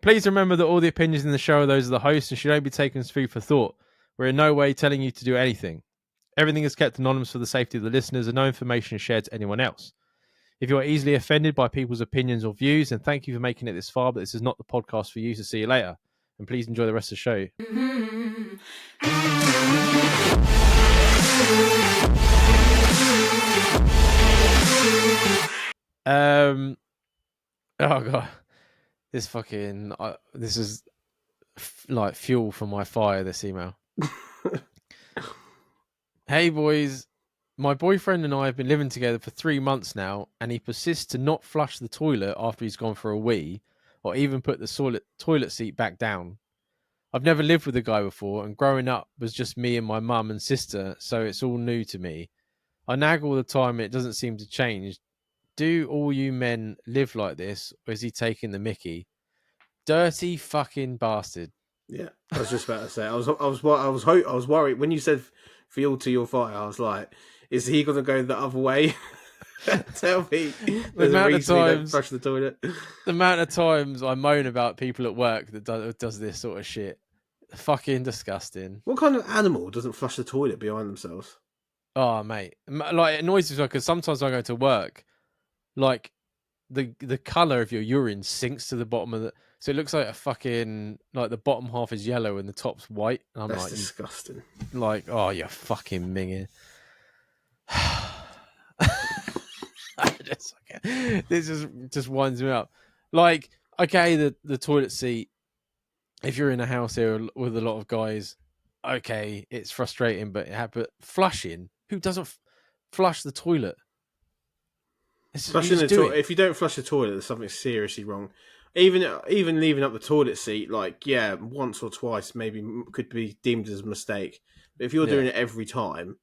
Please remember that all the opinions in the show are those of the host and should only be taken as food for thought. We're in no way telling you to do anything. Everything is kept anonymous for the safety of the listeners and no information is shared to anyone else. If you are easily offended by people's opinions or views, then thank you for making it this far, but this is not the podcast for you, so see you later. And please enjoy the rest of the show. Oh god, this fucking this is like fuel for my fire. This email. Hey boys, my boyfriend and I have been living together for 3 months now, and he persists to not flush the toilet after he's gone for a wee, or even put the toilet seat back down. I've never lived with a guy before, and growing up was just me and my mum and sister, so it's all new to me. I nag all the time and it doesn't seem to change. Do all you men live like this, or is he taking the mickey? Dirty fucking bastard. Yeah, I was just about to say. I was worried when you said fuel to your fire. I was like, is he going to go the other way? Tell me. The amount of times flush the toilet. The amount of times I moan about people at work that does this sort of shit. Fucking disgusting. What kind of animal doesn't flush the toilet behind themselves? Oh, mate. Like, it annoys me because sometimes I go to work, like, the colour of your urine sinks to the bottom of the... So it looks like a fucking... Like, the bottom half is yellow and the top's white. And I'm That's like... disgusting. Like, oh, you're fucking minging. This just winds me up. Like, okay, the toilet seat, if you're in a house here with a lot of guys, okay, it's frustrating, but flushing, who doesn't flush the toilet? Flushing the toilet. If you don't flush the toilet, there's something seriously wrong. Even leaving up the toilet seat, like, yeah, once or twice maybe could be deemed as a mistake. But if you're doing it every time,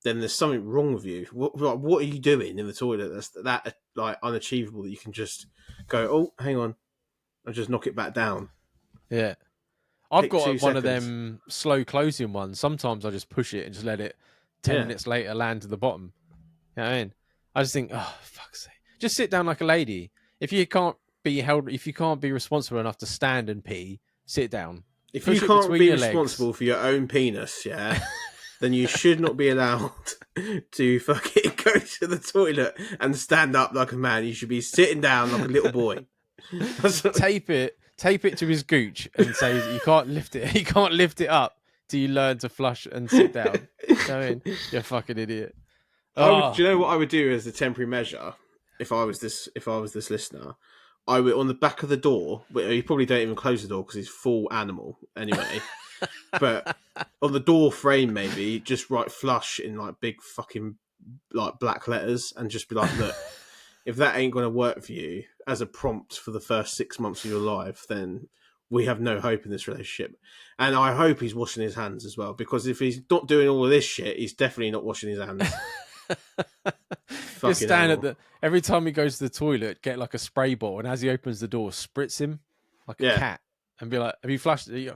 then there's something wrong with you. What are you doing in the toilet that's that like unachievable that you can just go, oh, hang on, and just knock it back down? Yeah. I've got one of them slow closing ones. Sometimes I just push it and just let it 10 minutes later land to the bottom. You know what I mean? I just think, oh, fuck's sake. Just sit down like a lady. If you can't be responsible enough to stand and pee, sit down. If you can't be responsible for your own penis, yeah, then you should not be allowed to fucking go to the toilet and stand up like a man. You should be sitting down like a little boy. Tape it to his gooch and say you can't lift it. He can't lift it up till you learn to flush and sit down. You know what I mean? You're a fucking idiot. Do you know what I would do as a temporary measure if I was this listener? I would, on the back of the door, you probably don't even close the door because he's full animal anyway. But on the door frame, maybe just write "flush" in like big fucking like black letters, and just be like, "Look, if that ain't going to work for you as a prompt for the first 6 months of your life, then we have no hope in this relationship." And I hope he's washing his hands as well, because if he's not doing all of this shit, he's definitely not washing his hands. Just stand every time he goes to the toilet, get like a spray bottle, and as he opens the door, spritz him like a cat, and be like, "Have you flushed it?"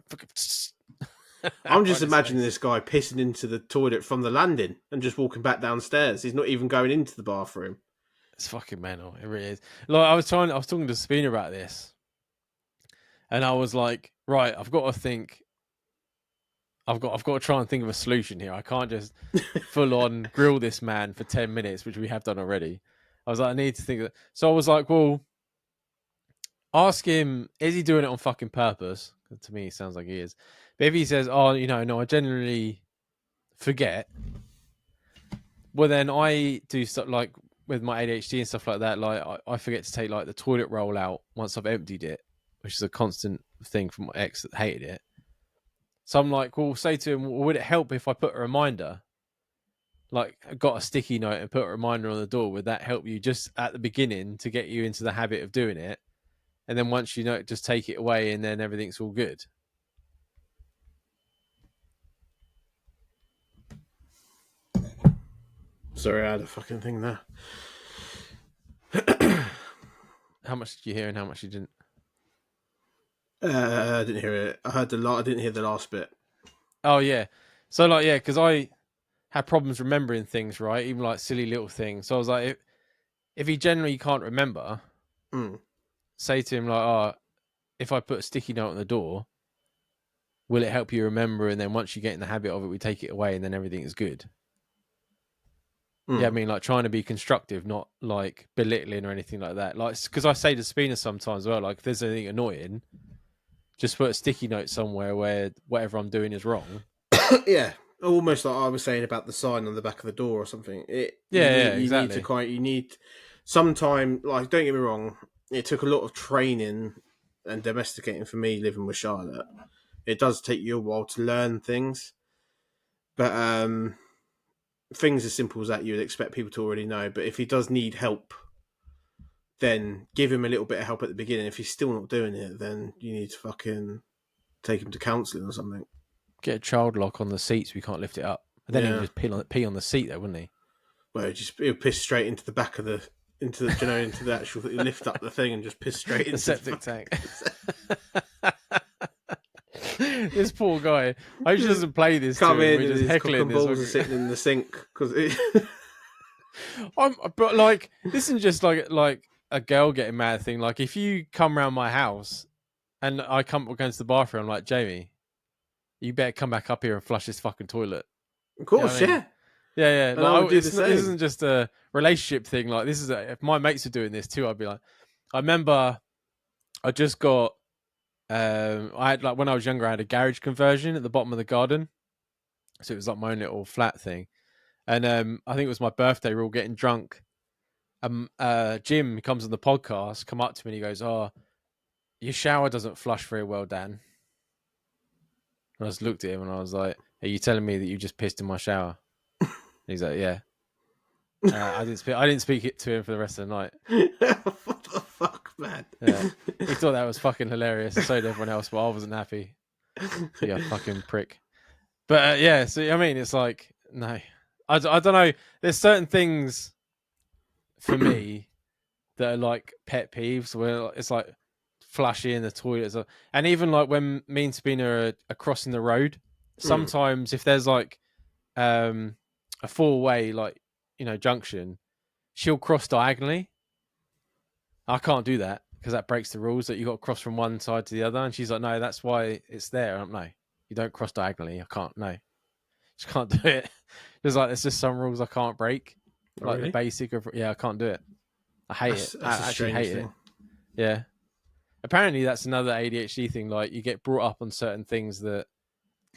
I'm just imagining this guy pissing into the toilet from the landing and just walking back downstairs. He's not even going into the bathroom. It's fucking mental. It really is. Like, I was talking to Sabina about this, and I was like, right, I've got to try and think of a solution here. I can't just full on grill this man for 10 minutes, which we have done already. I was like, I need to think of it. So I was like, well, ask him, is he doing it on fucking purpose? To me, it sounds like he is. But if he says, oh, no, I generally forget. Well, then I do stuff like with my ADHD and stuff like that. Like I forget to take like the toilet roll out once I've emptied it, which is a constant thing from my ex that hated it. So I'm like, well, say to him, well, would it help if I put a reminder? Like, I got a sticky note and put a reminder on the door. Would that help you just at the beginning to get you into the habit of doing it? And then once you know it, just take it away and then everything's all good. Sorry, I had a fucking thing there. How much did you hear and how much you didn't? I didn't hear it. I didn't hear the last bit. Oh, yeah. So, like, yeah, because I had problems remembering things, right? Even, like, silly little things. So I was like, if he generally can't remember, say to him, like, oh, if I put a sticky note on the door, will it help you remember? And then once you get in the habit of it, we take it away, and then everything is good. Yeah, I mean, like trying to be constructive, not like belittling or anything like that. Like, because I say to Spina sometimes, well, like if there's anything annoying, just put a sticky note somewhere where whatever I'm doing is wrong. Yeah, almost like I was saying about the sign on the back of the door or something. Yeah, You need exactly. to you need sometime. Like, don't get me wrong, it took a lot of training and domesticating for me living with Charlotte. It does take you a while to learn things, but things as simple as that you would expect people to already know. But if he does need help, then give him a little bit of help at the beginning. If he's still not doing it, then you need to fucking take him to counselling or something. Get a child lock on the seats. We can't lift it up. And then he would just pee on the seat there, wouldn't he? Well, he'll piss straight into the back of into the actual lift up the thing and just piss straight into the septic tank. This poor guy. I hope he doesn't play this. Come in and just his cock and balls are sitting in the sink because. But like, this isn't just like a girl getting mad thing. Like, if you come round my house and I come against the bathroom, I'm like, Jamie, you better come back up here and flush this fucking toilet. Of course, you know I mean? Yeah. Like, this isn't just a relationship thing. Like, this is if my mates are doing this too, I'd be like, I remember I just got, I had like when I was younger, I had a garage conversion at the bottom of the garden, so it was like my own little flat thing. And I think it was my birthday. We were all getting drunk. Jim comes on the podcast, come up to me and he goes, "Oh, your shower doesn't flush very well, Dan." And I just looked at him and I was like, "Are you telling me that you just pissed in my shower?" And he's like, "Yeah." I didn't speak it to him for the rest of the night. What the fuck, man? Yeah. He thought that was fucking hilarious, and so did everyone else, but I wasn't happy. Yeah, fucking prick. But yeah, so I mean, it's like, no, I don't know. There's certain things for me that are like pet peeves where it's like flushy in the toilet, and even like when me and Spina are crossing the road. Sometimes if there's like a 4-way like junction, she'll cross diagonally. I can't do that because that breaks the rules that you got to cross from one side to the other. And she's like, "No, that's why it's there." I'm no, you don't cross diagonally. I can't. No, just can't do it. There's just some rules I can't break, like the basic of I can't do it. I hate it. I actually hate it. Yeah. Apparently, that's another ADHD thing. Like, you get brought up on certain things that,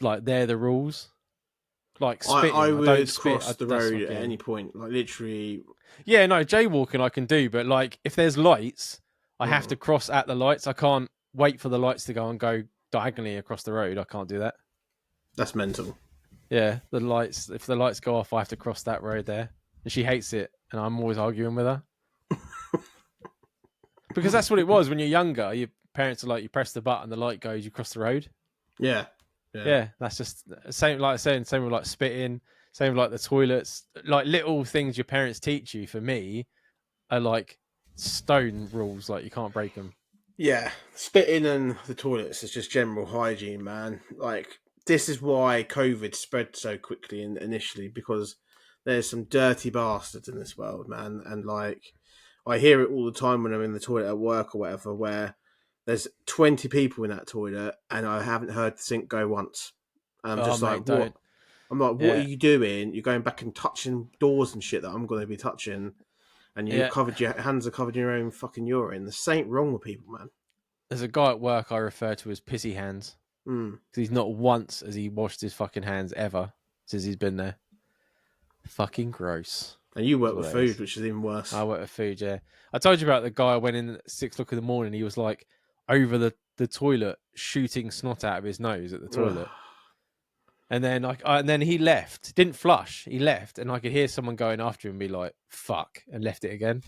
like, they're the rules. Like spitting. I would cross the road at any point. Like, literally. Yeah, no, jaywalking I can do, but like if there's lights, I have to cross at the lights. I can't wait for the lights to go and go diagonally across the road. I can't do that. That's mental. Yeah, the lights. If the lights go off, I have to cross that road there, and she hates it, and I'm always arguing with her. Because that's what it was when you're younger. Your parents are like, you press the button, the light goes, you cross the road. Yeah. That's just same. Like I said, same with like spitting. Same with like the toilets. Like little things your parents teach you. For me, are like stone rules. Like you can't break them. Yeah, spitting and the toilets is just general hygiene, man. Like, this is why COVID spread so quickly initially, because there's some dirty bastards in this world, man. And like, I hear it all the time when I'm in the toilet at work or whatever, where there's 20 people in that toilet and I haven't heard the sink go once. And I'm just like, what? I'm like, what are you doing? You're going back and touching doors and shit that I'm going to be touching, and your hands are covered in your own fucking urine. There's something wrong with people, man. There's a guy at work I refer to as Pissy Hands. Because he's not once has he washed his fucking hands ever since he's been there. Fucking gross. And you work with food, which is even worse. I work with food, yeah. I told you about the guy I went in at 6 o'clock in the morning. He was like over the toilet shooting snot out of his nose at the toilet. And then he left. Didn't flush. He left, and I could hear someone going after him and be like, "Fuck," and left it again.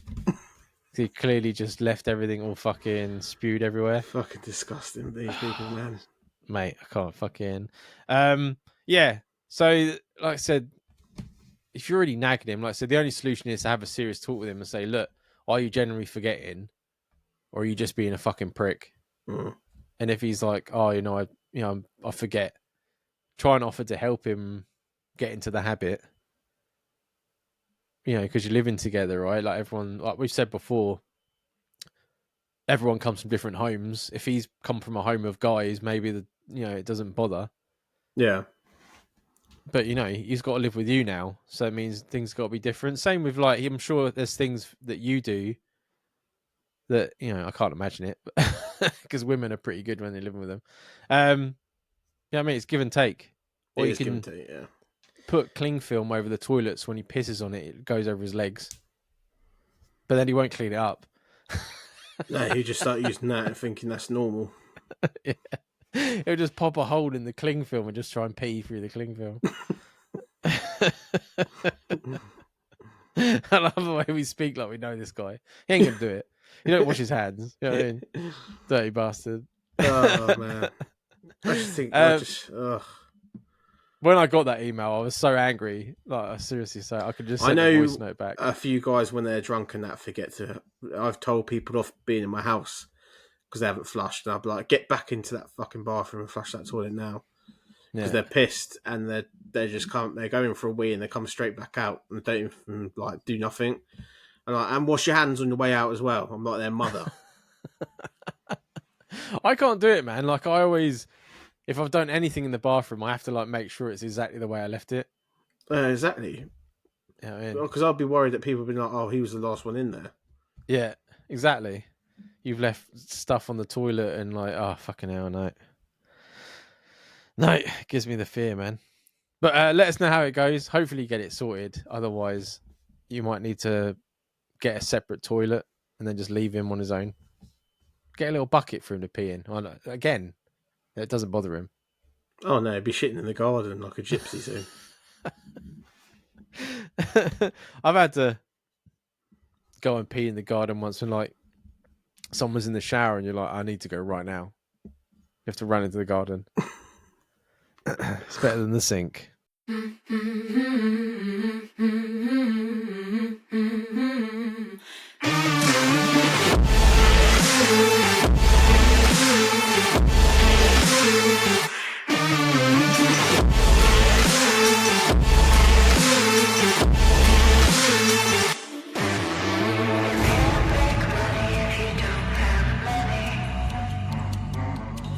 He clearly just left everything all fucking spewed everywhere. Fucking disgusting, these people, man. Mate, I can't fucking. Yeah. So, like I said, if you're already nagging him, like I said, the only solution is to have a serious talk with him and say, "Look, are you generally forgetting, or are you just being a fucking prick?" And if he's like, "Oh, I forget," try and offer to help him get into the habit. Because you're living together, right? Like everyone, like we've said before, everyone comes from different homes. If he's come from a home of guys, maybe it doesn't bother. Yeah. But he's got to live with you now, so it means things got to be different. Same with like, I'm sure there's things that you do that I can't imagine it, because women are pretty good when they're living with them. Yeah, I mean it's give and take. Or It you is give can and take, yeah. put cling film over the toilets when he pisses on it. It goes over his legs, but then he won't clean it up. No, you just start using that and thinking that's normal. Yeah. He'll just pop a hole in the cling film and just try and pee through the cling film. I love the way we speak like we know this guy. He ain't gonna do it. He don't wash his hands. You know what I mean? Dirty bastard. Oh man. I just think ugh. When I got that email, I was so angry. Like, I seriously say, I could just I send a know voice note back. a few guys when they're drunk and that forget to. I've told people off being in my house because they haven't flushed, and I'll be like, "Get back into that fucking bathroom and flush that toilet now," because they're pissed and they just can't. They're going for a wee and they come straight back out and don't even like do nothing. And wash your hands on your way out as well. I'm like their mother. I can't do it, man. Like, I always, if I've done anything in the bathroom, I have to like make sure it's exactly the way I left it. Exactly. Yeah, Because I'd be worried that people would be like, "Oh, he was the last one in there." yeah, exactly. You've left stuff on the toilet and like, oh fucking hell, no. No, it gives me the fear, man. But let us know how it goes. Hopefully, you get it sorted. Otherwise, you might need to get a separate toilet and then just leave him on his own. Get a little bucket for him to pee in. Again, it doesn't bother him. Oh no, he'd be shitting in the garden like a gypsy soon. I've had to go and pee in the garden once when like someone's in the shower and you're like, I need to go right now. You have to run into the garden. It's better than the sink.